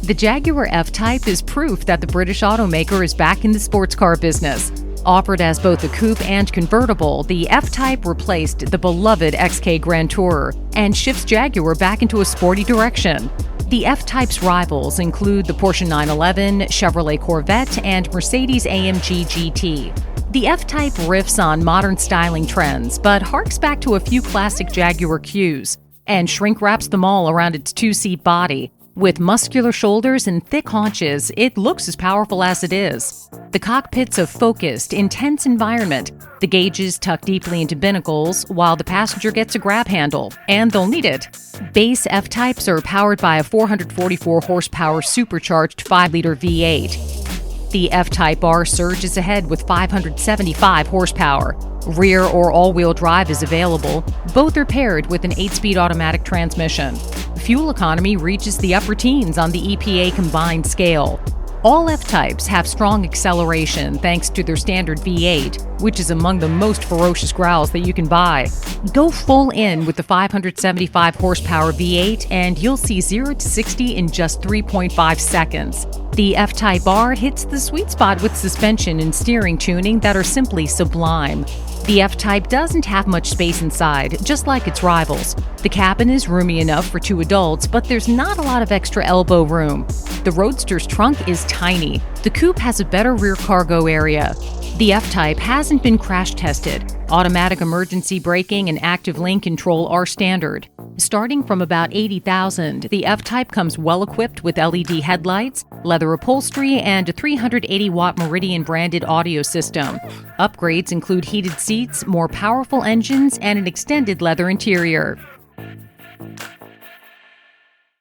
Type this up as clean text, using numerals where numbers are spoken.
The Jaguar F-Type is proof that the British automaker is back in the sports car business. Offered as both a coupe and convertible, the F-Type replaced the beloved XK Grand Tourer and shifts Jaguar back into a sporty direction. The F-Type's rivals include the Porsche 911, Chevrolet Corvette, and Mercedes-AMG GT. The F-Type riffs on modern styling trends, but harks back to a few classic Jaguar cues, and shrink wraps them all around its two-seat body. With muscular shoulders and thick haunches, it looks as powerful as it is. The cockpit's a focused, intense environment. The gauges tuck deeply into binnacles, while the passenger gets a grab handle, and they'll need it. Base F-Types are powered by a 444 horsepower supercharged 5-liter V8. The F-Type R surges ahead with 575 horsepower. Rear or all-wheel drive is available. Both are paired with an 8-speed automatic transmission. Fuel economy reaches the upper teens on the EPA combined scale. All F-Types have strong acceleration thanks to their standard V8, which is among the most ferocious growls that you can buy. Go full in with the 575 horsepower V8 and you'll see 0 to 60 in just 3.5 seconds. The F-Type R hits the sweet spot with suspension and steering tuning that are simply sublime. The F-Type doesn't have much space inside, just like its rivals. The cabin is roomy enough for 2 adults, but there's not a lot of extra elbow room. The Roadster's trunk is tiny. The Coupe has a better rear cargo area. The F-Type hasn't been crash tested. Automatic emergency braking and active lane control are standard. Starting from about $80,000, the F-Type comes well-equipped with LED headlights, leather upholstery, and a 380-watt Meridian-branded audio system. Upgrades include heated seats, more powerful engines, and an extended leather interior.